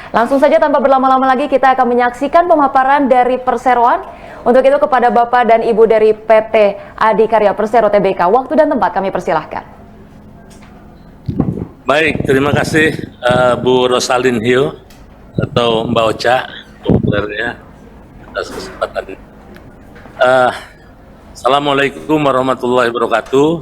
Langsung saja tanpa berlama-lama lagi kita akan menyaksikan pemaparan dari perseroan. Untuk itu kepada Bapak dan Ibu dari PT Adikarya Persero Tbk, waktu dan tempat kami persilahkan. Baik, terima kasih Bu Rosalin Hio atau Mbak Ocha populernya atas kesempatan ini. Assalamualaikum warahmatullahi wabarakatuh.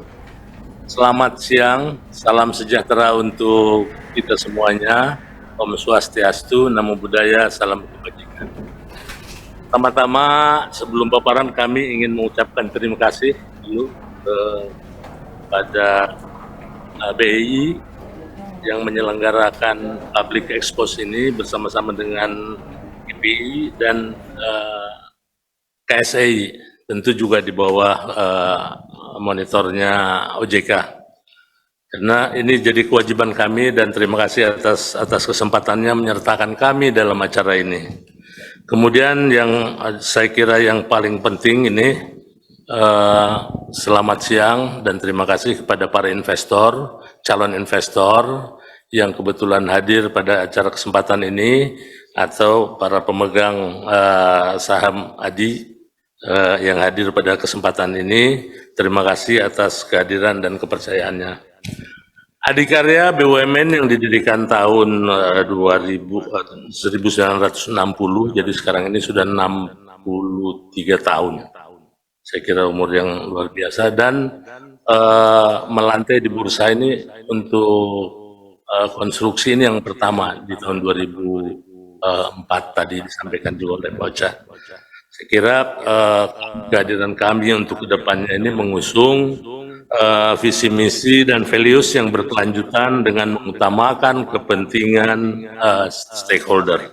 Selamat siang, salam sejahtera untuk kita semuanya. Om Swastiastu, Namo Buddhaya, salam kebajikan. Pertama-tama sebelum paparan kami ingin mengucapkan terima kasih dulu kepada BI yang menyelenggarakan public expose ini bersama-sama dengan IPI dan KSI, tentu juga di bawah monitornya OJK. Karena ini jadi kewajiban kami dan terima kasih atas kesempatannya menyertakan kami dalam acara ini. Kemudian yang saya kira yang paling penting ini, selamat siang dan terima kasih kepada para investor, calon investor yang kebetulan hadir pada acara kesempatan ini, atau para pemegang saham ADI yang hadir pada kesempatan ini. Terima kasih atas kehadiran dan kepercayaannya. Adikarya BUMN yang didirikan tahun 1960, jadi sekarang ini sudah 63 tahun. Saya kira umur yang luar biasa, dan melantai di bursa ini untuk konstruksi ini yang pertama di tahun 2004 tadi disampaikan juga oleh Pak Ocha. Saya kira kehadiran kami untuk kedepannya ini mengusung visi misi dan values yang berkelanjutan dengan mengutamakan kepentingan stakeholder.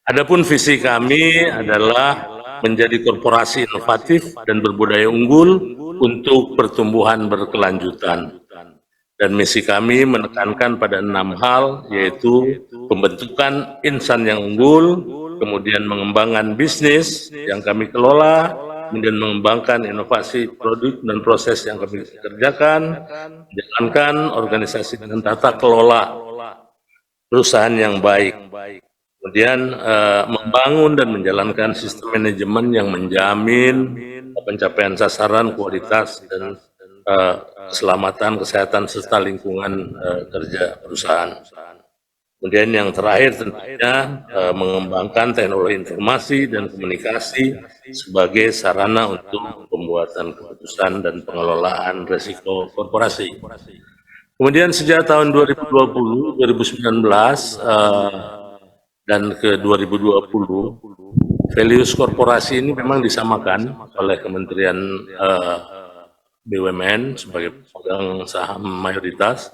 Adapun visi kami adalah menjadi korporasi inovatif dan berbudaya unggul untuk pertumbuhan berkelanjutan. Dan misi kami menekankan pada 6 hal, yaitu pembentukan insan yang unggul, kemudian mengembangkan bisnis yang kami kelola, kemudian mengembangkan inovasi produk dan proses yang kami kerjakan, menjalankan organisasi dengan tata kelola perusahaan yang baik, kemudian membangun dan menjalankan sistem manajemen yang menjamin pencapaian sasaran, kualitas, dan keselamatan, kesehatan, serta lingkungan kerja perusahaan. Kemudian yang terakhir tentunya mengembangkan teknologi informasi dan komunikasi sebagai sarana untuk pembuatan keputusan dan pengelolaan risiko korporasi. Kemudian sejak tahun 2020, 2019 dan ke 2020, values korporasi ini memang disamakan oleh Kementerian BUMN sebagai pemegang saham mayoritas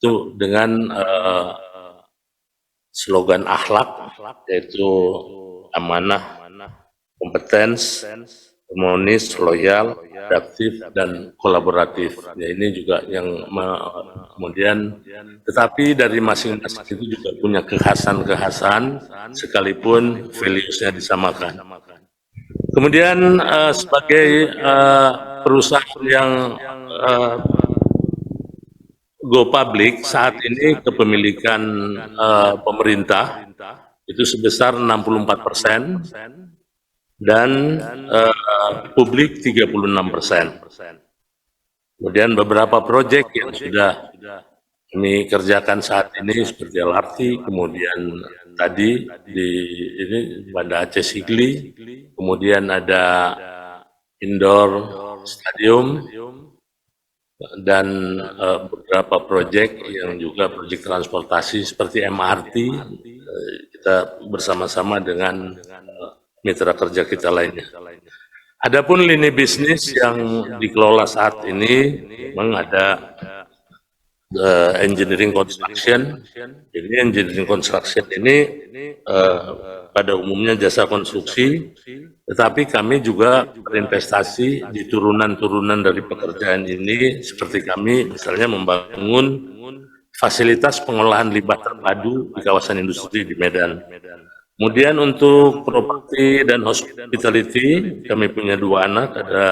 itu dengan slogan akhlak, yaitu amanah, kompetens, harmonis, loyal, adaptif, dan kolaboratif. Ya, ini juga yang kemudian, tetapi dari masing-masing itu juga punya kekhasan-kekhasan, sekalipun values-nya disamakan. Kemudian sebagai perusahaan yang go public, saat ini kepemilikan pemerintah itu sebesar 64% dan publik 36%. Kemudian beberapa proyek yang sudah kami kerjakan saat ini seperti LRT, kemudian tadi di ini Banda Aceh Sigli, kemudian ada indoor stadium, dan beberapa proyek yang juga proyek transportasi seperti MRT, kita bersama-sama dengan mitra kerja kita lainnya. Adapun lini bisnis yang dikelola saat ini memang ada engineering construction. Jadi engineering construction ini pada umumnya jasa konstruksi, tetapi kami juga berinvestasi di turunan-turunan dari pekerjaan ini, seperti kami misalnya membangun fasilitas pengolahan limbah terpadu di kawasan industri di Medan. Kemudian untuk properti dan hospitality, kami punya 2 anak, ada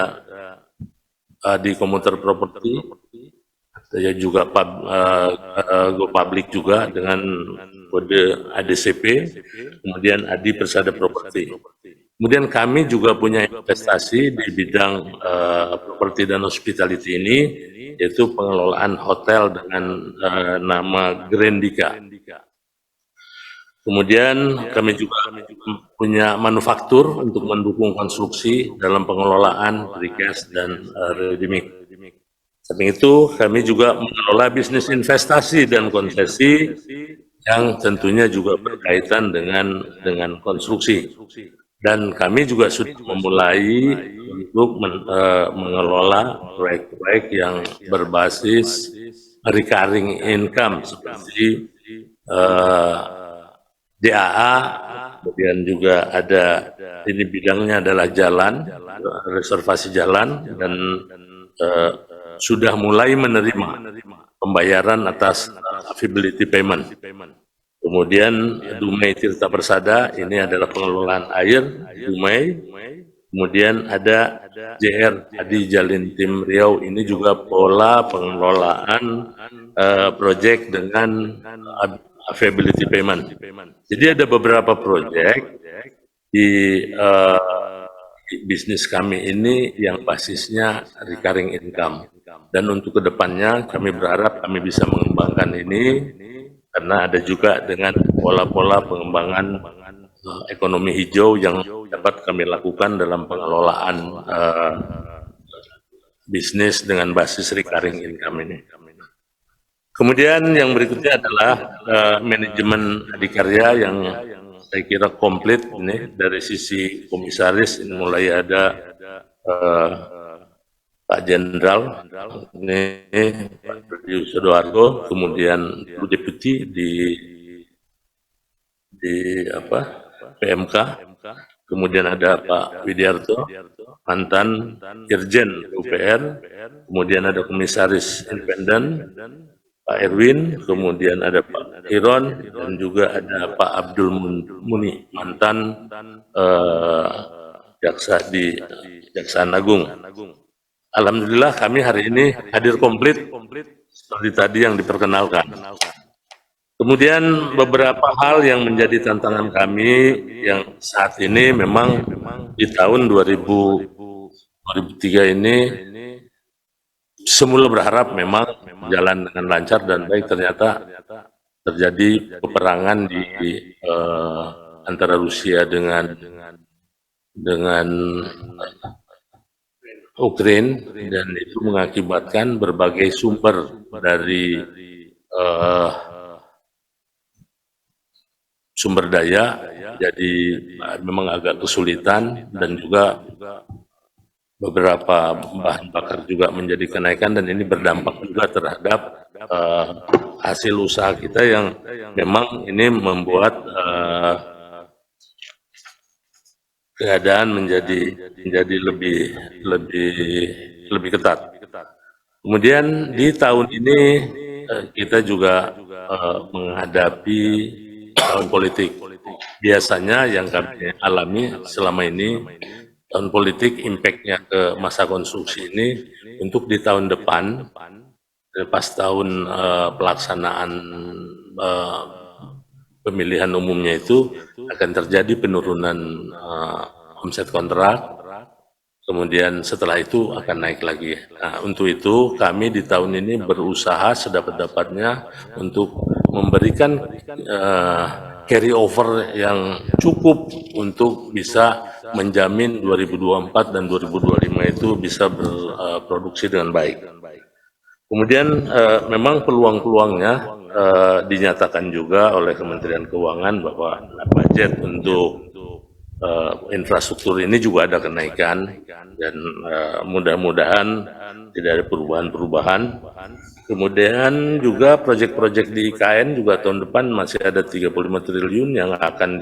di Komuter Property, saya juga go public juga dengan kode ADCP, kemudian Adi Persada Properti. Kemudian kami juga punya investasi di bidang properti dan hospitality ini, yaitu pengelolaan hotel dengan nama Grandika. Kemudian kami juga punya manufaktur untuk mendukung konstruksi dalam pengelolaan precast dan ready mix. Samping itu, kami juga mengelola bisnis investasi dan konsesi yang tentunya juga berkaitan dengan konstruksi. Dan kami juga sudah memulai untuk mengelola proyek-proyek yang berbasis recurring income seperti DAA, kemudian juga ada, ini bidangnya adalah jalan, reservasi jalan, dan sudah mulai menerima pembayaran atas affiliate payment. Kemudian Dumai Tirta Persada, ini adalah pengelolaan air Dumai. Kemudian ada JR Adi Jalin Tim Riau, ini juga pola pengelolaan proyek dengan affiliate payment. Jadi ada beberapa proyek di bisnis kami ini yang basisnya recurring income. Dan untuk kedepannya kami berharap kami bisa mengembangkan ini, karena ada juga dengan pola-pola pengembangan ekonomi hijau yang dapat kami lakukan dalam pengelolaan bisnis dengan basis recurring income ini. Kemudian yang berikutnya adalah manajemen adikarya yang saya kira komplit ini dari sisi komisaris. Ini mulai ada Pak Jenderal ini Pak Budi Sudoargo, kemudian Deputi di PMK, kemudian ada Pak Widiarto, mantan Irjen UPR, kemudian ada komisaris independen Pak Erwin, kemudian ada Pak Iron, dan juga ada Pak Abdul Muni, mantan jaksa di Kejaksaan Agung. Alhamdulillah kami hari ini hadir komplit seperti tadi yang diperkenalkan. Kemudian beberapa hal yang menjadi tantangan kami yang saat ini memang di tahun 2003 ini semula berharap memang jalan dengan lancar dan baik, ternyata terjadi peperangan di antara Rusia dengan Ukraina, dan itu mengakibatkan berbagai sumber dari sumber daya jadi memang agak kesulitan, dan juga beberapa bahan bakar juga menjadi kenaikan, dan ini berdampak juga terhadap hasil usaha kita yang memang ini membuat keadaan menjadi lebih ketat. Kemudian di tahun ini kita juga menghadapi tahun politik. Biasanya yang kami alami selama ini, tahun politik impact-nya ke masa konstruksi ini, untuk di tahun depan, pas tahun pelaksanaan pemilihan umumnya itu akan terjadi penurunan omset kontrak, kemudian setelah itu akan naik lagi. Nah, untuk itu kami di tahun ini berusaha sedapat-dapatnya untuk memberikan carry over yang cukup untuk bisa menjamin 2024 dan 2025 itu bisa berproduksi dengan baik. Kemudian memang peluang-peluangnya dinyatakan juga oleh Kementerian Keuangan bahwa budget untuk infrastruktur ini juga ada kenaikan, dan mudah-mudahan tidak ada perubahan-perubahan. Kemudian juga proyek-proyek di IKN juga tahun depan masih ada 35 triliun yang akan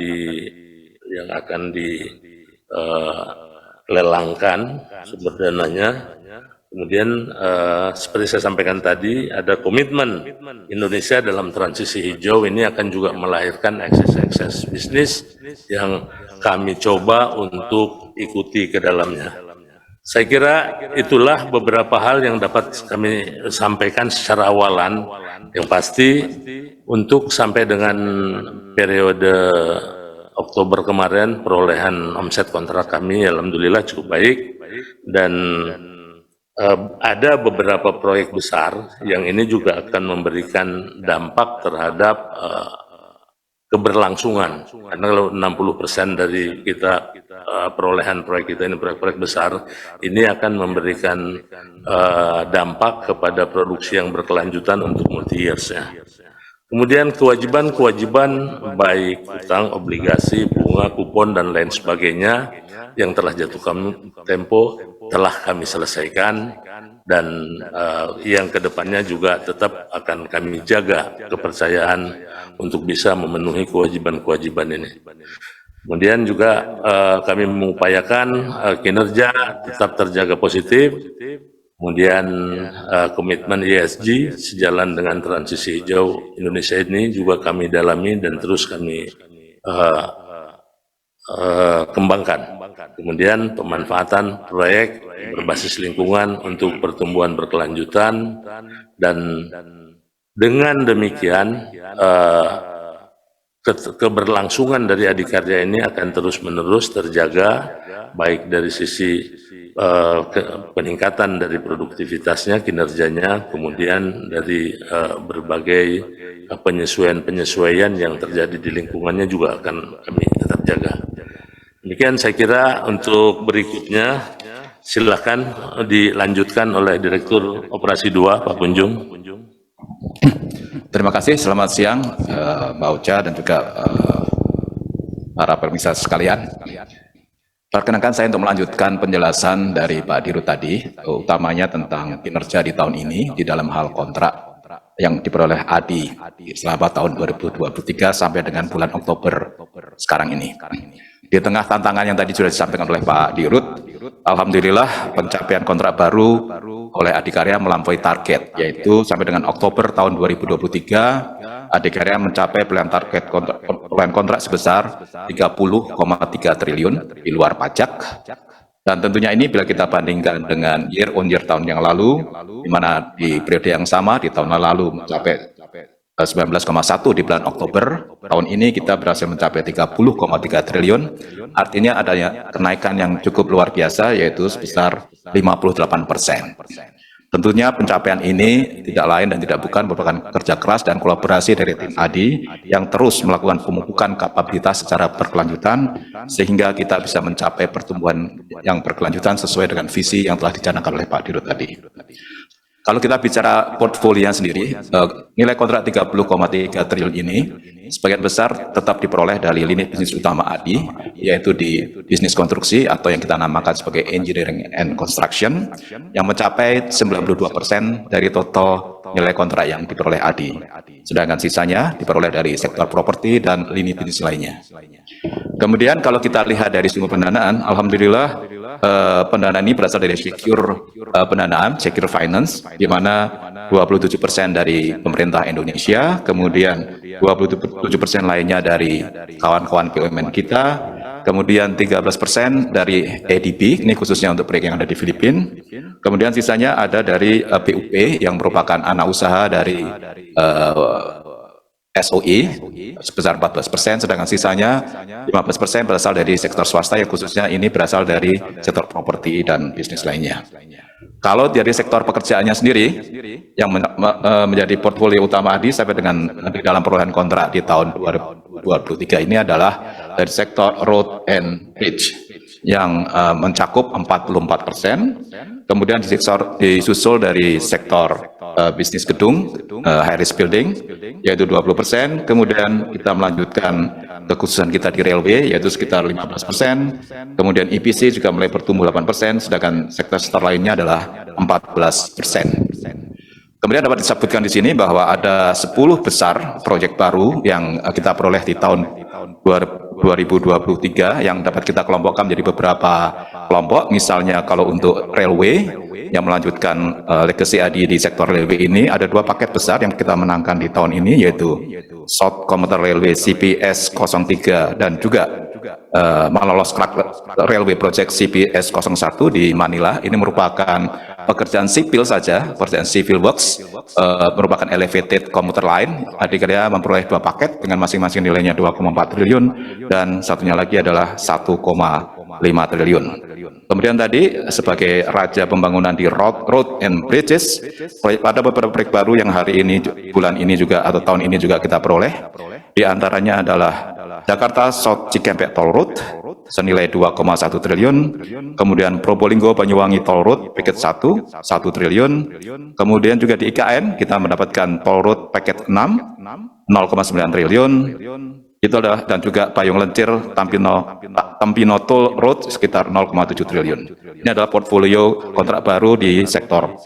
dilelangkan sumber dananya. Kemudian seperti saya sampaikan tadi, ada komitmen Indonesia dalam transisi hijau, ini akan juga melahirkan ekses-ekses bisnis yang kami coba untuk ikuti ke dalamnya. Saya kira itulah beberapa hal yang dapat kami sampaikan secara awalan. Yang pasti untuk sampai dengan periode Oktober kemarin perolehan omset kontrak kami alhamdulillah cukup baik, dan ada beberapa proyek besar yang ini juga akan memberikan dampak terhadap keberlangsungan, karena kalau 60% dari kita perolehan proyek kita ini proyek-proyek besar, ini akan memberikan dampak kepada produksi yang berkelanjutan untuk multi years ya. Kemudian kewajiban-kewajiban baik utang, obligasi, bunga, kupon dan lain sebagainya yang telah jatuh tempo telah kami selesaikan, dan yang kedepannya juga tetap akan kami jaga kepercayaan untuk bisa memenuhi kewajiban-kewajiban ini. Kemudian juga kami mengupayakan kinerja tetap terjaga positif, kemudian komitmen ESG sejalan dengan transisi hijau Indonesia ini juga kami dalami dan terus kami kembangkan. Kemudian pemanfaatan proyek berbasis lingkungan untuk pertumbuhan berkelanjutan, dan dengan demikian keberlangsungan dari Adikarya ini akan terus-menerus terjaga, baik dari sisi peningkatan dari produktivitasnya, kinerjanya, kemudian dari berbagai penyesuaian-penyesuaian yang terjadi di lingkungannya juga akan kami tetap jaga. Demikian saya kira. Untuk berikutnya silakan dilanjutkan oleh Direktur Operasi 2 Pak Punjung. Terima kasih, selamat siang Mbak Ocha dan juga para pemirsa sekalian. Perkenankan saya untuk melanjutkan penjelasan dari Pak Dirut tadi, utamanya tentang kinerja di tahun ini di dalam hal kontrak yang diperoleh ADI selama tahun 2023 sampai dengan bulan Oktober sekarang ini. Di tengah tantangan yang tadi sudah disampaikan oleh Pak Dirut, alhamdulillah pencapaian kontrak baru oleh Adikarya melampaui target, yaitu sampai dengan Oktober tahun 2023 Adikarya mencapai pelayanan kontrak sebesar 30,3 triliun di luar pajak. Dan tentunya ini bila kita bandingkan dengan year on year tahun yang lalu, di mana di periode yang sama di tahun lalu mencapai 19,1 di bulan Oktober, tahun ini kita berhasil mencapai 30,3 triliun, artinya adanya kenaikan yang cukup luar biasa, yaitu sebesar 58%. Tentunya pencapaian ini tidak lain dan tidak bukan merupakan kerja keras dan kolaborasi dari tim ADI yang terus melakukan pemupukan kapabilitas secara berkelanjutan, sehingga kita bisa mencapai pertumbuhan yang berkelanjutan sesuai dengan visi yang telah dicanangkan oleh Pak Dirut tadi. Kalau kita bicara portfolio sendiri, nilai kontrak 30,3 triliun ini sebagian besar tetap diperoleh dari lini bisnis utama ADI, yaitu di bisnis konstruksi atau yang kita namakan sebagai engineering and construction, yang mencapai 92% dari total nilai kontrak yang diperoleh ADI. Sedangkan sisanya diperoleh dari sektor properti dan lini bisnis lainnya. Kemudian kalau kita lihat dari sumber pendanaan, alhamdulillah pendanaan ini berasal dari secure pendanaan, secure finance, di mana 27% dari pemerintah Indonesia, kemudian 27% lainnya dari kawan-kawan BUMN kita, kemudian 13% dari ADB, ini khususnya untuk proyek yang ada di Filipina, kemudian sisanya ada dari BUP yang merupakan anak usaha dari SOE sebesar 14%, sedangkan sisanya 15% berasal dari sektor swasta yang khususnya ini berasal dari sektor properti dan bisnis lainnya. Kalau dari sektor pekerjaannya sendiri, yang menjadi portfolio utama ADI sampai dengan di dalam perolehan kontrak di tahun 2023 ini adalah dari sektor road and bridge yang mencakup 44%, kemudian disusul dari sektor bisnis gedung, high risk building, yaitu 20%, kemudian kita melanjutkan kekhususan kita di railway, yaitu sekitar 15%, kemudian EPC juga mulai bertumbuh 8%, sedangkan sektor lainnya adalah 14%. Kemudian dapat disebutkan di sini bahwa ada 10 besar proyek baru yang kita peroleh di tahun 2023 yang dapat kita kelompokkan menjadi beberapa kelompok. Misalnya kalau untuk railway yang melanjutkan legacy ADI di sektor railway ini, ada 2 paket besar yang kita menangkan di tahun ini, yaitu South Commuter Railway CPS 03 dan juga melolos Railway Project CPS 01 di Manila. Ini merupakan pekerjaan sipil saja, pekerjaan civil works, merupakan elevated commuter line. Adikarya memperoleh 2 paket dengan masing-masing nilainya 2,4 triliun dan satunya lagi adalah 1,5 triliun. Kemudian tadi sebagai raja pembangunan di road and bridges, pada beberapa proyek baru yang hari ini, bulan ini juga atau tahun ini juga kita peroleh. Di antaranya adalah Jakarta South Cikampek Toll Road senilai 2,1 triliun, kemudian Probolinggo Banyuwangi Toll Road paket 1 triliun, kemudian juga di IKN kita mendapatkan Toll Road paket 6 0,9 triliun. Itu adalah, dan juga Payung Lencir Tampino Toll Road sekitar 0,7 triliun. Ini adalah portfolio kontrak baru di sektor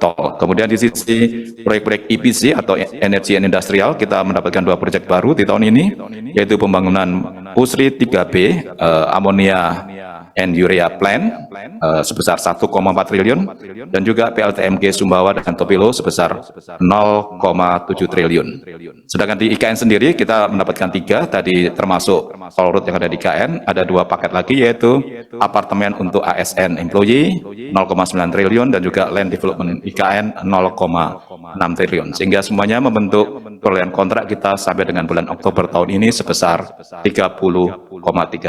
tol. Kemudian di sisi proyek-proyek EPC atau Energy and Industrial, kita mendapatkan 2 proyek baru di tahun ini, yaitu pembangunan Pusri 3B Ammonia and Urea Plant sebesar 1,4 triliun, dan juga PLTMG Sumbawa dan Topilo sebesar 0,7 triliun. Sedangkan di IKN sendiri kita mendapatkan 3, tadi termasuk toll road yang ada di IKN, ada 2 paket lagi, yaitu apartemen untuk ASN employee 0,9 triliun dan juga land development IKN 0,6 triliun. Sehingga semuanya membentuk perolehan kontrak kita sampai dengan bulan Oktober tahun ini sebesar 30,3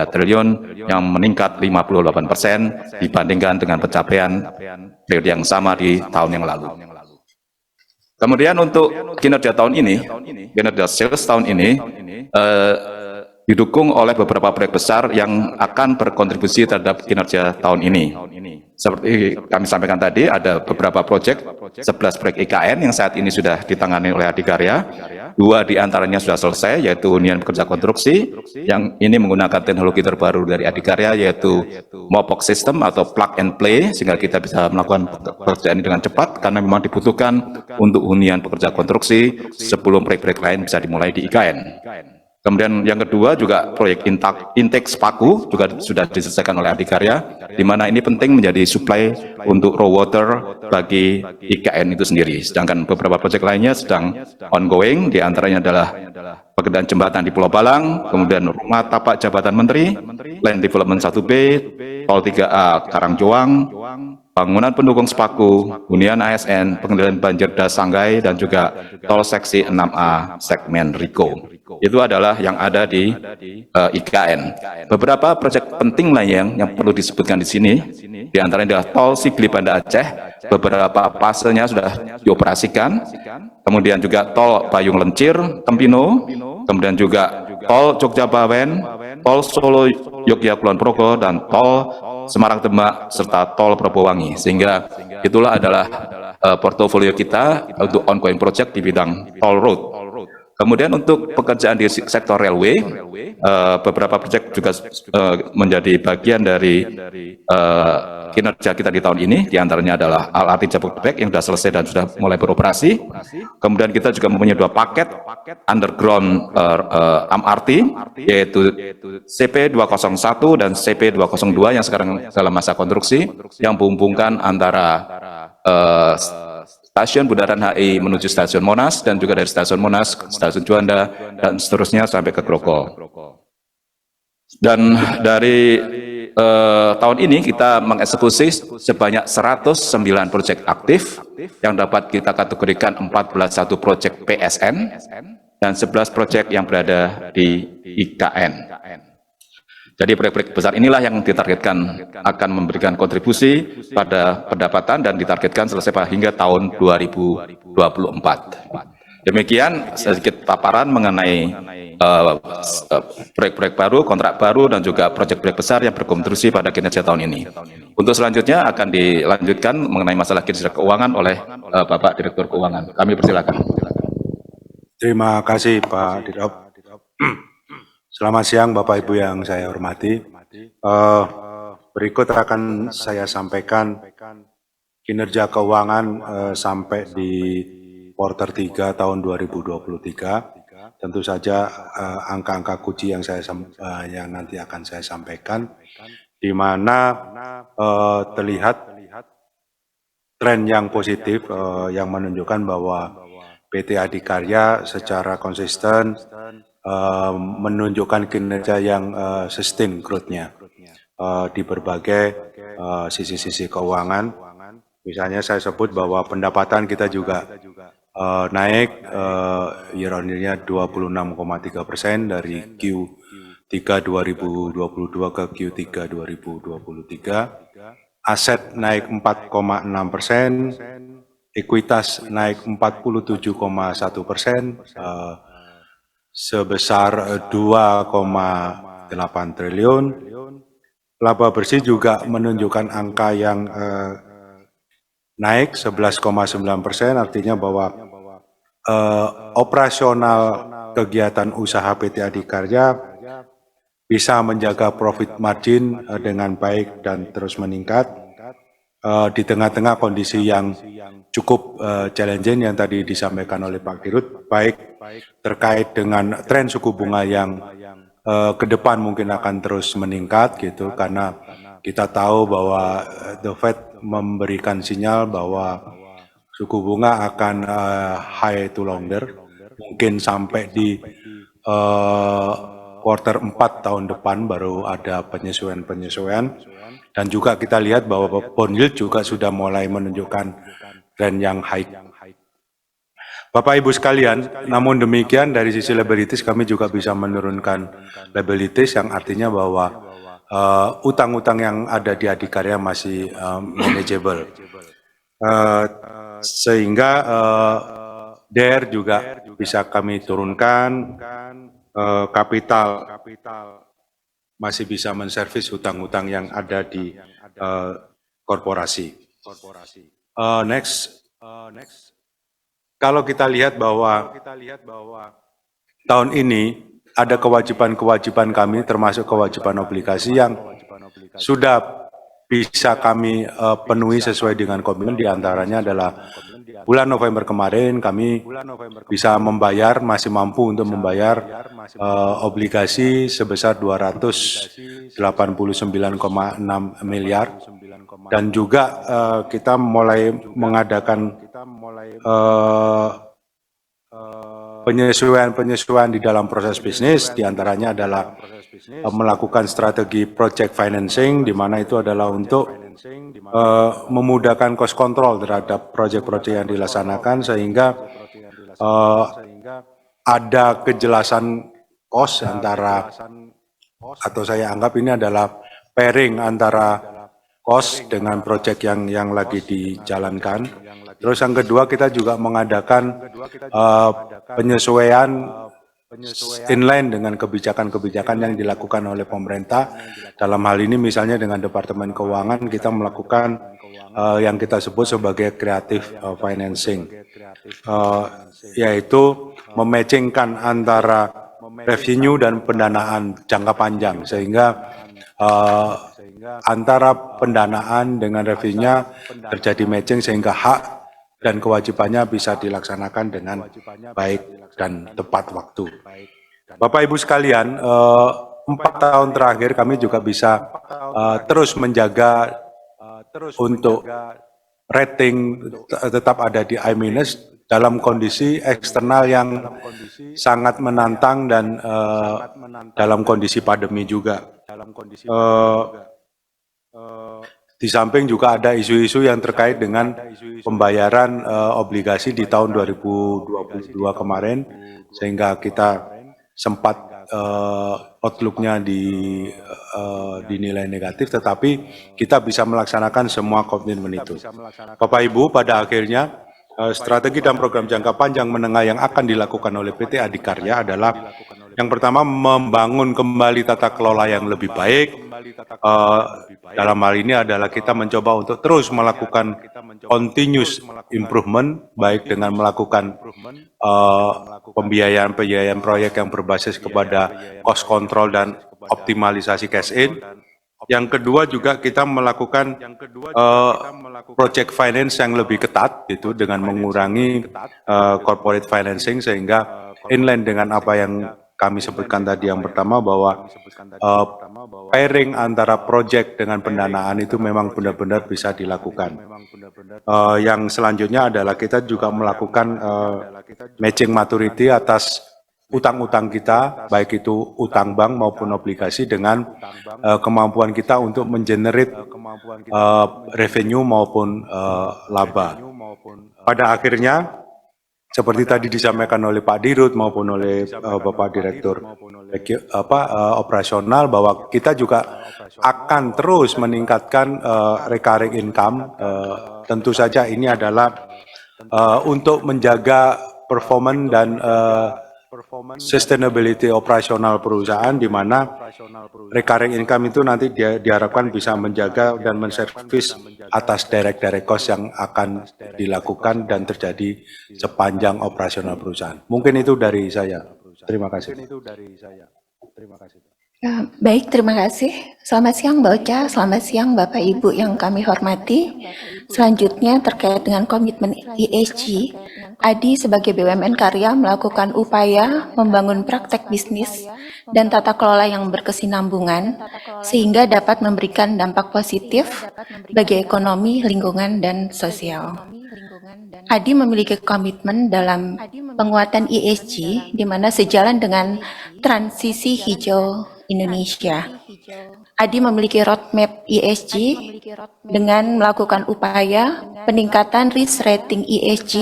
triliun yang meningkat 58% dibandingkan dengan pencapaian periode yang sama di tahun yang lalu. Kemudian untuk kinerja tahun ini, kinerja sales tahun ini didukung oleh beberapa proyek besar yang akan berkontribusi terhadap kinerja tahun ini. Seperti kami sampaikan tadi, ada beberapa proyek, 11 proyek IKN yang saat ini sudah ditangani oleh Adikarya. 2 diantaranya sudah selesai, yaitu hunian pekerja konstruksi, yang ini menggunakan teknologi terbaru dari Adikarya, yaitu Mopok System atau plug and play, sehingga kita bisa melakukan pekerjaan ini dengan cepat, karena memang dibutuhkan untuk hunian pekerja konstruksi sebelum proyek-proyek lain bisa dimulai di IKN. Kemudian yang kedua juga proyek intake Spaku juga sudah diselesaikan oleh Adikarya, di mana ini penting menjadi supply untuk raw water bagi IKN itu sendiri. Sedangkan beberapa proyek lainnya sedang ongoing, di antaranya adalah pekerjaan jembatan di Pulau Balang, kemudian rumah tapak jabatan Menteri, Land Development 1B, Tol 3A Karangjoang, bangunan pendukung Spaku, hunian ASN, pengendalian banjir Dasanggai, dan juga tol seksi 6A segmen Riko. Itu adalah yang ada di IKN. Beberapa proyek penting lain yang perlu disebutkan di sini, di antaranya adalah tol Sigli Banda Aceh, beberapa fasenya sudah dioperasikan, kemudian juga tol Payung Lencir, Tempino, kemudian juga tol Jogja Bawen, tol Solo Yogyakarta Kulon Progo, dan tol Semarang Demak, serta tol Propowangi. Sehingga itulah adalah portofolio kita untuk ongoing project di bidang toll road. Kemudian untuk pekerjaan di sektor railway, beberapa proyek juga menjadi bagian dari kinerja kita di tahun ini. Di antaranya adalah LRT Jabodebek yang sudah selesai dan sudah mulai beroperasi. Kemudian kita juga mempunyai 2 paket underground MRT, yaitu CP201 dan CP202 yang sekarang dalam masa konstruksi, yang menghubungkan antara stasiun Bundaran HI menuju stasiun Monas, dan juga dari stasiun Monas ke stasiun Juanda, dan seterusnya sampai ke Grogol. Dan dari tahun ini kita mengeksekusi sebanyak 109 proyek aktif yang dapat kita kategorikan 1 proyek PSN dan 11 proyek yang berada di IKN. Jadi proyek-proyek besar inilah yang ditargetkan akan memberikan kontribusi pada pendapatan dan ditargetkan selesai hingga tahun 2024. Demikian sedikit paparan mengenai proyek-proyek baru, kontrak baru, dan juga proyek-proyek besar yang berkontribusi pada kinerja tahun ini. Untuk selanjutnya akan dilanjutkan mengenai masalah kinerja keuangan oleh Bapak Direktur Keuangan. Kami persilakan. Terima kasih Pak Dirop. Selamat siang Bapak Ibu yang saya hormati. Berikut akan saya sampaikan kinerja keuangan sampai di quarter 3 tahun 2023. Tentu saja angka-angka kunci yang yang nanti akan saya sampaikan, di mana terlihat tren yang positif yang menunjukkan bahwa PT Adikarya secara konsisten menunjukkan kinerja yang sustain growth-nya di berbagai sisi-sisi keuangan. Misalnya saya sebut bahwa pendapatan kita juga naik year on year-nya 26,3% dari Q3 2022 ke Q3 2023. Aset naik 4,6%, ekuitas naik 47,1%, sebesar 2,8 triliun. Laba bersih juga menunjukkan angka yang naik 11,9%, artinya bahwa operasional kegiatan usaha PT Adikarya bisa menjaga profit margin dengan baik dan terus meningkat di tengah-tengah kondisi yang cukup challenging yang tadi disampaikan oleh Pak Dirut, baik terkait dengan tren suku bunga yang ke depan mungkin akan terus meningkat gitu, karena kita tahu bahwa The Fed memberikan sinyal bahwa suku bunga akan high to longer, mungkin sampai di quarter 4 tahun depan baru ada penyesuaian-penyesuaian. Dan juga kita lihat bahwa bond yield juga sudah mulai menunjukkan tren yang high. Bapak Ibu sekalian, namun demikian dari sisi liabilities kami juga bisa menurunkan liabilities, yang artinya bahwa utang-utang yang ada di Adikarya masih manageable. Sehingga DER juga bisa kami turunkan, kapital masih bisa menservis hutang-hutang yang ada di korporasi. Next. Kalau kita lihat bahwa tahun ini ada kewajiban-kewajiban kami, termasuk kewajiban obligasi yang sudah bisa kami penuhi sesuai dengan komitmen. Di antaranya adalah bulan November kemarin kami bisa membayar, masih mampu untuk membayar obligasi sebesar 289,6 miliar, dan juga kita mulai mengadakan penyesuaian-penyesuaian di dalam proses bisnis. Di antaranya adalah melakukan strategi project financing, di mana itu adalah untuk memudahkan cost control terhadap proyek-proyek yang dilaksanakan, sehingga ada kejelasan cost antara, atau saya anggap ini adalah pairing antara cost dengan proyek yang lagi dijalankan. Terus yang kedua, kita juga mengadakan penyesuaian inline dengan kebijakan-kebijakan yang dilakukan oleh pemerintah. Dalam hal ini misalnya dengan Departemen Keuangan kita melakukan yang kita sebut sebagai creative financing, yaitu mematchingkan antara revenue dan pendanaan jangka panjang, sehingga antara pendanaan dengan revenue-nya terjadi matching, sehingga hak dan kewajibannya bisa dilaksanakan dengan baik dan tepat waktu. Bapak Ibu sekalian, 4 tahun terakhir kami juga bisa terus menjaga untuk rating tetap ada di I- dalam kondisi eksternal yang sangat menantang dan dalam kondisi pandemi juga. Di samping juga ada isu-isu yang terkait dengan pembayaran obligasi di tahun 2022 kemarin, sehingga kita sempat outlook-nya dinilai negatif, tetapi kita bisa melaksanakan semua komitmen itu. Bapak Ibu, pada akhirnya strategi dan program jangka panjang menengah yang akan dilakukan oleh PT Adikarya adalah yang pertama, membangun kembali tata kelola yang lebih baik. Dalam hal ini adalah kita mencoba untuk terus melakukan continuous improvement, baik dengan melakukan pembiayaan proyek yang berbasis kepada cost control dan optimalisasi cash in. Yang kedua juga kita melakukan project finance yang lebih ketat, gitu, dengan mengurangi corporate financing, sehingga inline dengan apa yang kami sebutkan tadi. Yang pertama bahwa pairing antara project dengan pendanaan itu memang benar-benar bisa dilakukan. Yang selanjutnya adalah kita juga melakukan matching maturity atas utang-utang kita, baik itu utang bank maupun obligasi, dengan kemampuan kita untuk mengenerate revenue maupun laba. Pada akhirnya, seperti tadi disampaikan oleh Pak Dirut maupun oleh Bapak Direktur operasional, bahwa kita juga akan terus meningkatkan recurring income. Tentu saja ini adalah untuk menjaga performance dan sustainability operasional perusahaan, di mana recurring income itu nanti diharapkan bisa menjaga dan menservis atas direct cost yang akan dilakukan dan terjadi sepanjang operasional perusahaan. Mungkin itu dari saya. Terima kasih. Baik, terima kasih. Selamat siang Mbak Ocha, selamat siang Bapak Ibu yang kami hormati. Selanjutnya terkait dengan komitmen ESG, ADI sebagai BUMN karya melakukan upaya membangun praktek bisnis dan tata kelola yang berkesinambungan sehingga dapat memberikan dampak positif bagi ekonomi, lingkungan, dan sosial. ADI memiliki komitmen dalam penguatan ESG, di mana sejalan dengan transisi hijau Indonesia. ADI memiliki roadmap ESG dengan melakukan upaya peningkatan risk rating ESG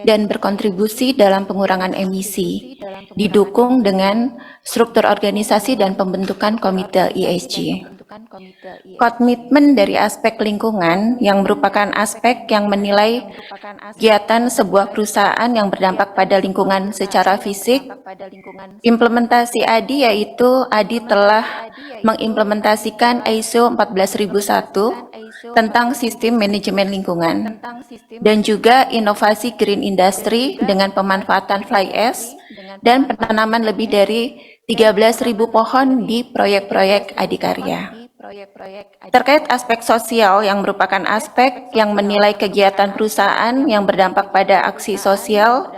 dan berkontribusi dalam pengurangan emisi, didukung dengan struktur organisasi dan pembentukan komite ESG. Komitmen dari aspek lingkungan yang merupakan aspek yang menilai kegiatan sebuah perusahaan yang berdampak pada lingkungan secara fisik. Implementasi ADI yaitu ADI telah mengimplementasikan ISO 14001 tentang sistem manajemen lingkungan dan juga inovasi green industry dengan pemanfaatan fly ash dan penanaman lebih dari 13.000 pohon di proyek-proyek Adikarya. Terkait aspek sosial yang merupakan aspek yang menilai kegiatan perusahaan yang berdampak pada aksi sosial,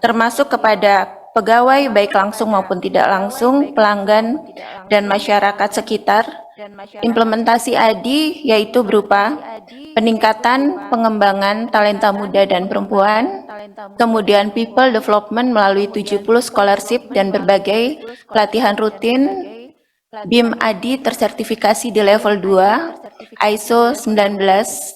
termasuk kepada pegawai baik langsung maupun tidak langsung, pelanggan, dan masyarakat sekitar. Implementasi ADI yaitu berupa peningkatan pengembangan talenta muda dan perempuan, kemudian people development melalui 70 scholarship dan berbagai pelatihan rutin. BIM ADI tersertifikasi di level 2, ISO 19650,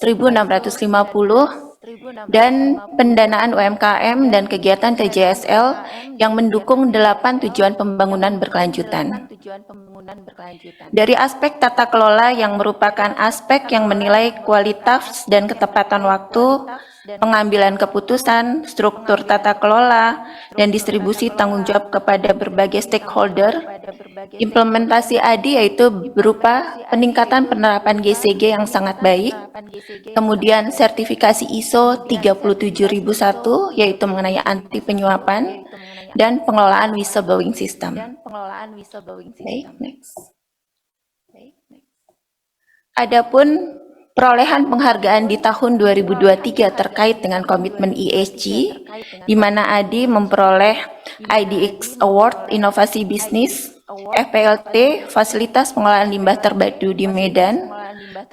dan pendanaan UMKM dan kegiatan TJSL yang mendukung 8 tujuan pembangunan berkelanjutan. Dari aspek tata kelola yang merupakan aspek yang menilai kualitas dan ketepatan waktu, pengambilan keputusan, struktur tata kelola, dan distribusi tanggung jawab kepada berbagai stakeholder. Implementasi ADI yaitu berupa peningkatan penerapan GCG yang sangat baik, kemudian sertifikasi ISO 37001 yaitu mengenai anti penyuapan, dan pengelolaan whistleblowing system. Baik, next. Adapun perolehan penghargaan di tahun 2023 terkait dengan komitmen ESG, di mana ADI memperoleh IDX Award Inovasi Bisnis, FPLT Fasilitas Pengelolaan Limbah Terpadu di Medan,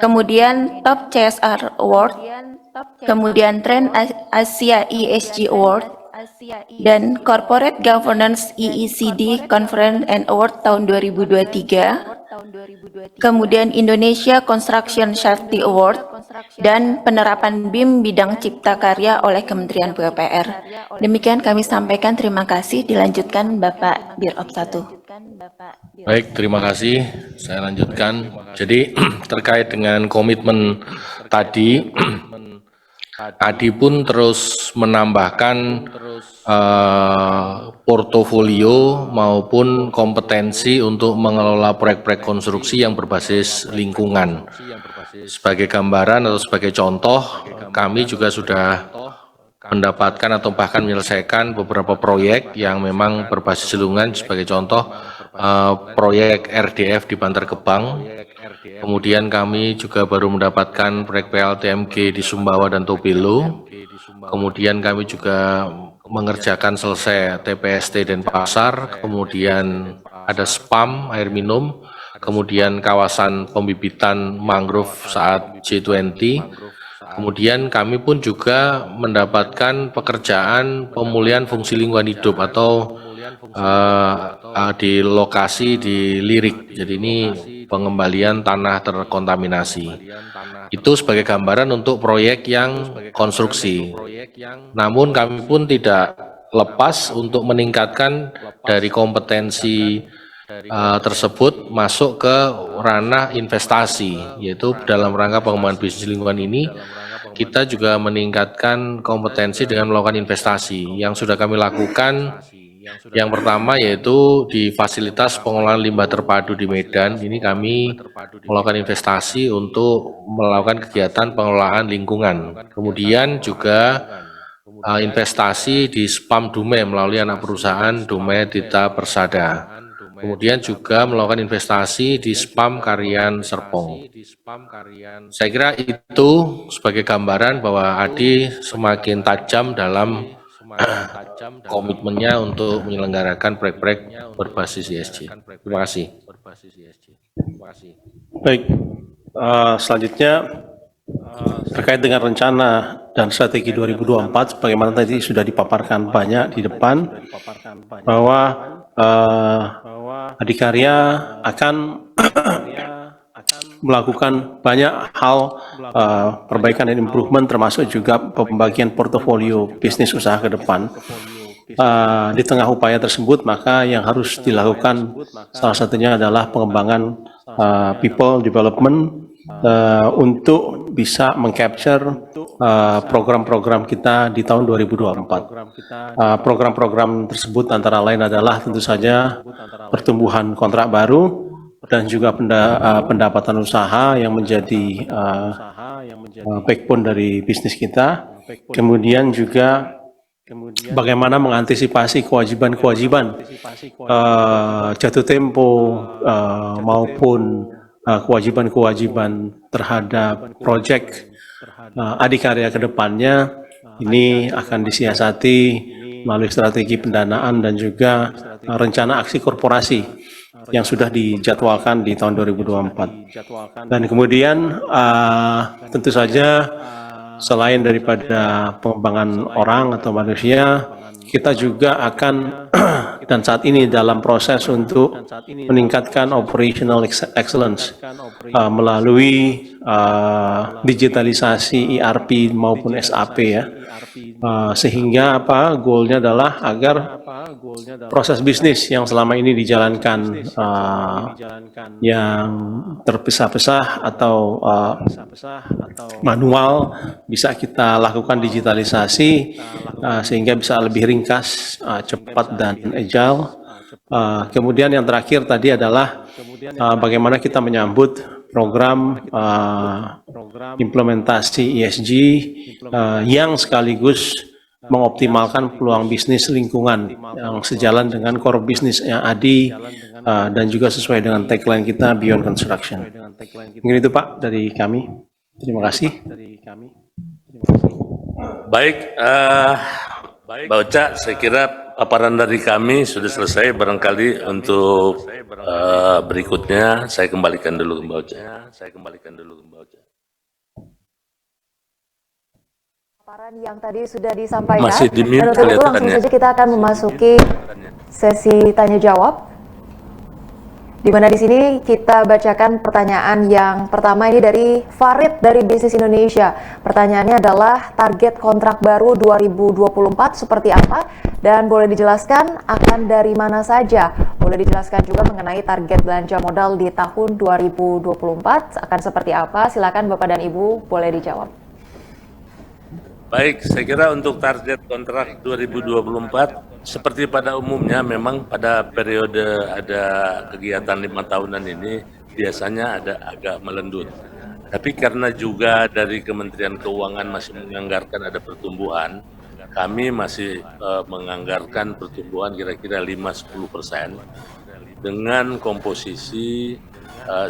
kemudian Top CSR Award, kemudian Trend Asia ESG Award, dan Corporate Governance EECD Conference and Award tahun 2023, kemudian Indonesia Construction Safety Award, dan penerapan BIM bidang cipta karya oleh Kementerian PUPR. Demikian kami sampaikan, terima kasih. Dilanjutkan Bapak Birop 1. Baik, terima kasih. Saya lanjutkan. Jadi terkait dengan komitmen tadi, ADI pun terus menambahkan portofolio maupun kompetensi untuk mengelola proyek-proyek konstruksi yang berbasis lingkungan. Sebagai gambaran atau sebagai contoh, kami juga sudah mendapatkan atau bahkan menyelesaikan beberapa proyek yang memang berbasis lingkungan. Sebagai contoh, proyek RDF di Bantar Gebang. Kemudian kami juga baru mendapatkan proyek PLTMG di Sumbawa dan Tobelo. Kemudian kami juga mengerjakan selesai TPST Denpasar. Kemudian ada SPAM air minum. Kemudian kawasan pembibitan mangrove saat G20. Kemudian kami pun juga mendapatkan pekerjaan pemulihan fungsi lingkungan hidup atau di lokasi di Lirik. Jadi ini pengembalian tanah terkontaminasi. Itu sebagai gambaran untuk proyek yang konstruksi. Namun kami pun tidak lepas untuk meningkatkan dari kompetensi tersebut masuk ke ranah investasi, yaitu dalam rangka pengembangan bisnis lingkungan ini kita juga meningkatkan kompetensi dengan melakukan investasi yang sudah kami lakukan. Yang pertama yaitu di fasilitas pengolahan limbah terpadu di Medan, ini kami melakukan investasi untuk melakukan kegiatan pengelolaan lingkungan. Kemudian juga investasi di Spam Dumai melalui anak perusahaan Dumai Tita Persada. Kemudian juga melakukan investasi di Spam Karian Serpong. Saya kira itu sebagai gambaran bahwa Adi semakin tajam dalam komitmennya untuk menyelenggarakan proyek-proyek berbasis ESG. Terima kasih. Baik, selanjutnya terkait dengan rencana dan strategi 2024, sebagaimana tadi sudah dipaparkan banyak di depan, bahwa Adikarya akan melakukan banyak hal perbaikan dan improvement, termasuk juga pembagian portofolio bisnis usaha ke depan. Di tengah upaya tersebut, maka yang harus dilakukan salah satunya adalah pengembangan people development untuk bisa mengcapture program-program kita di tahun 2024. Program-program tersebut antara lain adalah tentu saja pertumbuhan kontrak baru dan juga pendapatan usaha yang menjadi backbone dari bisnis kita. Kemudian juga bagaimana mengantisipasi kewajiban-kewajiban jatuh tempo maupun kewajiban-kewajiban terhadap proyek Adikarya ke depannya. Ini akan disiasati melalui strategi pendanaan dan juga rencana aksi korporasi yang sudah dijadwalkan di tahun 2024. Dan kemudian tentu saja selain daripada pengembangan orang atau manusia, kita juga akan dan saat ini dalam proses untuk meningkatkan operational excellence melalui digitalisasi ERP maupun SAP ya. Sehingga goalnya adalah agar proses bisnis yang selama ini dijalankan yang terpisah-pisah atau manual bisa kita lakukan digitalisasi sehingga bisa lebih ringkas, cepat dan agile. Kemudian yang terakhir tadi adalah bagaimana kita menyambut program implementasi ESG yang sekaligus mengoptimalkan peluang bisnis lingkungan yang sejalan dengan core bisnis yang Adi dan juga sesuai dengan tagline kita Beyond Construction. Mungkin itu Pak dari kami. Terima kasih. Baik, Mbak Ocha, saya kira paparan dari kami sudah selesai. Barangkali untuk berikutnya saya kembalikan dulu ke Mbak Ocha. Paparan yang tadi sudah disampaikan. Masih di mute dan untuk itu langsung kelihatannya. saja kita akan memasuki sesi tanya jawab. Di mana di sini kita bacakan pertanyaan yang pertama ini dari Farid dari Bisnis Indonesia. Pertanyaannya adalah target kontrak baru 2024 seperti apa dan boleh dijelaskan akan dari mana saja. Boleh dijelaskan juga mengenai target belanja modal di tahun 2024 akan seperti apa. Silakan Bapak dan Ibu boleh dijawab. Baik, saya kira untuk target kontrak 2024 seperti pada umumnya memang pada periode ada kegiatan 5 tahunan ini biasanya ada agak melendut. Tapi karena juga dari Kementerian Keuangan masih menganggarkan ada pertumbuhan, kami masih menganggarkan pertumbuhan kira-kira 5-10% dengan komposisi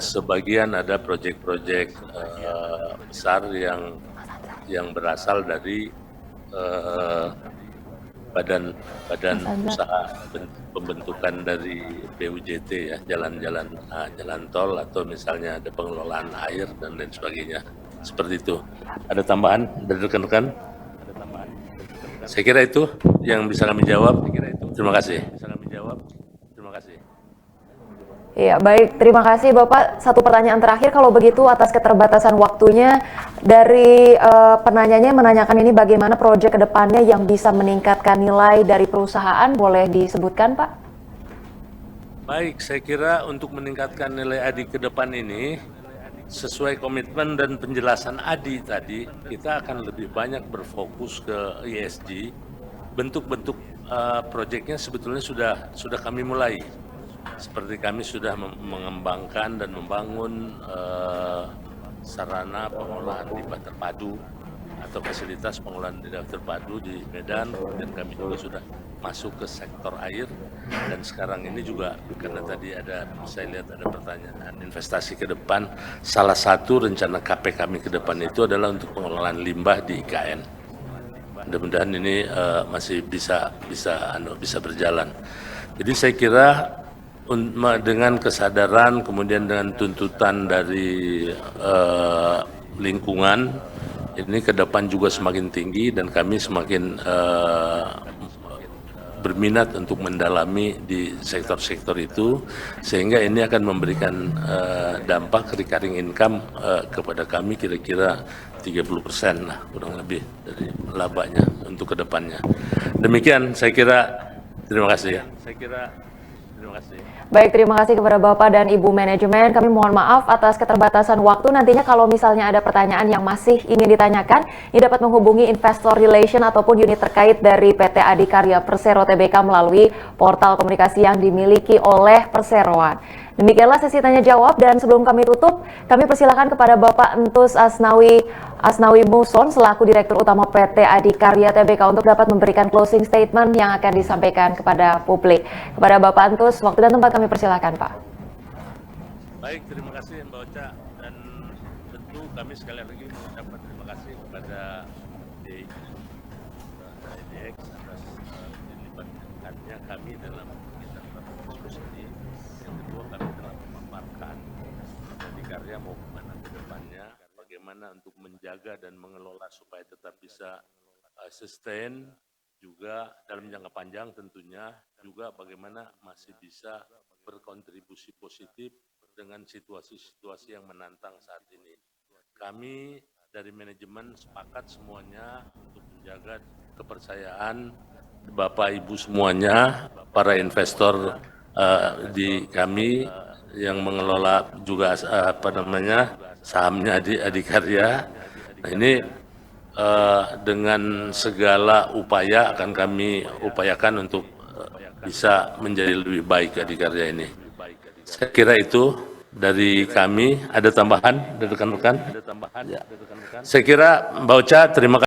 sebagian ada proyek-proyek besar yang berasal dari badan usaha pembentukan dari BUJT ya, jalan tol atau misalnya ada pengelolaan air dan lain sebagainya. Seperti itu. Ada tambahan dari rekan-rekan? Saya kira itu yang bisa kami jawab. Terima kasih. Iya, baik. Terima kasih Bapak. Satu pertanyaan terakhir, kalau begitu atas keterbatasan waktunya, dari penanyanya menanyakan ini bagaimana proyek ke depannya yang bisa meningkatkan nilai dari perusahaan, boleh disebutkan Pak? Baik, saya kira untuk meningkatkan nilai ADI ke depan ini, sesuai komitmen dan penjelasan Adi tadi, kita akan lebih banyak berfokus ke ESG. Bentuk-bentuk proyeknya sebetulnya sudah kami mulai. Seperti kami sudah mengembangkan dan membangun sarana pengolahan limbah terpadu atau fasilitas pengolahan limbah terpadu di Medan, kemudian kami juga sudah masuk ke sektor air, dan sekarang ini juga karena tadi saya lihat ada pertanyaan investasi ke depan, salah satu rencana KP kami ke depan itu adalah untuk pengelolaan limbah di IKN. Mudah-mudahan ini masih bisa berjalan. Jadi saya kira dengan kesadaran kemudian dengan tuntutan dari lingkungan ini ke depan juga semakin tinggi, dan kami semakin berminat untuk mendalami di sektor-sektor itu, sehingga ini akan memberikan dampak recurring income kepada kami kira-kira 30% lah kurang lebih dari labanya untuk kedepannya. Demikian saya kira, terima kasih ya. Terima kasih. Baik, terima kasih kepada Bapak dan Ibu Manajemen. Kami mohon maaf atas keterbatasan waktu. Nantinya kalau misalnya ada pertanyaan yang masih ingin ditanyakan, ini dapat menghubungi Investor Relation ataupun unit terkait dari PT Adikarya Persero Tbk melalui portal komunikasi yang dimiliki oleh Perseroan. Demikianlah sesi tanya jawab, dan sebelum kami tutup, kami persilakan kepada Bapak Entus Asnawi Muson selaku Direktur Utama PT Adikarya Tbk untuk dapat memberikan closing statement yang akan disampaikan kepada publik. Kepada Bapak Entus, waktu dan tempat kami persilakan, Pak. Baik, terima kasih Mbak Ocha, dan tentu kami sekali lagi mengucapkan terima kasih kepada IDX atas dilibatkannya kami dalam kegiatan diskusi ini. Yang kedua, kami telah memaparkan Adikarya mau kemana ke depannya, bagaimana untuk menjaga dan mengelola supaya tetap bisa sustain, juga dalam jangka panjang tentunya, juga bagaimana masih bisa berkontribusi positif dengan situasi-situasi yang menantang saat ini. Kami dari manajemen sepakat semuanya untuk menjaga kepercayaan Bapak Ibu semuanya, para investor di kami yang mengelola juga sahamnya Adikarya. Nah, ini dengan segala upaya akan kami upayakan untuk bisa menjadi lebih baik Adikarya ini. Saya kira itu dari kami. Ada tambahan dari rekan-rekan? Ya. Saya kira Mbak Ocha, terima kasih.